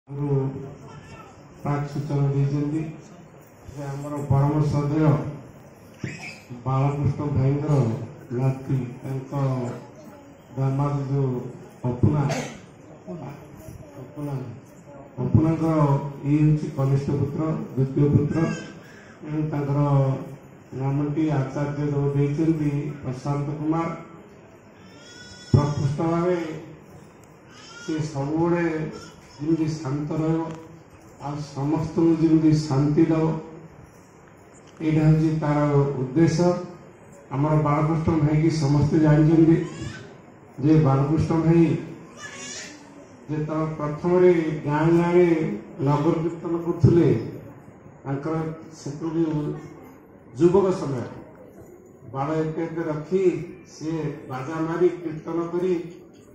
प्राक सूचना देते आमर परम श्रद्धेय बालकृष्ण भाई नाती दामाद जो अपुना अपुना अपुना ये हूँ कनिष्ठ पुत्र द्वितीय पुत्र नामटी आचार्य जो देते प्रशांत कुमार प्रकृष्ट भाव से सब जमी शांत समस्त जमी शांति दब यहाँ हूँ तार उद्देश्य आमर बालकृष्ण भाई की समस्ते जानते जे बालकृष्ण भाई जे प्रथम गाँ गाँव नगर कीर्तन करते युवक समय बाल एक रखी सी बाजा मारी कीर्तन करी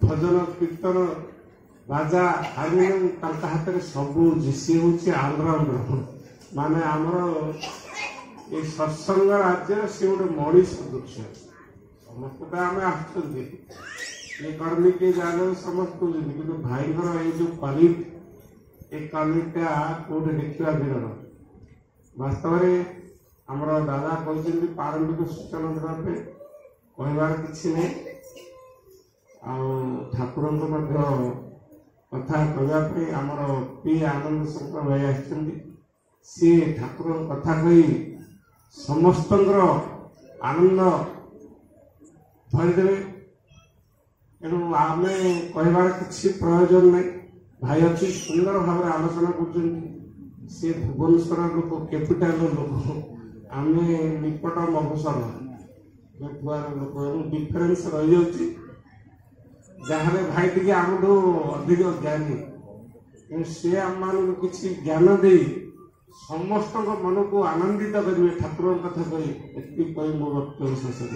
भजन कीर्तन बाजा हारमोनियम हाथ में सबू सी हूँ ऑलराउंडर माने आमर ये सत्संग राज्य सी गोटे मनीष दृश्य समस्त आम आर्मी के जाने समस्त कि भाई ये जो क्वालिटी ये क्वालिटा कौटे देखा विरल वास्तव में आमर दादा कहते पारंपरिक सूचना देवाई कहबार कि नहीं ठाकुर कथा कहवाई आमर पी आनंद शंकर भाई सी ठाकुर कथा कही समस्त आनंद भरदेवे तेणु आम कहबार कि प्रयोजन नहीं भाई अच्छी सुंदर भाव आलोचना कर सी भुवनेश्वर लोक कैपिटाल लोक आम निकट मफसल लोक डिफरेन्स रही जहाँ भाई टी आम अधिक ज्ञानी सी आम मान कि ज्ञान दे समस्त मन को आनंदित करेंगे ठाकुर कथा कही एति कही मो वक्तव्य शेष।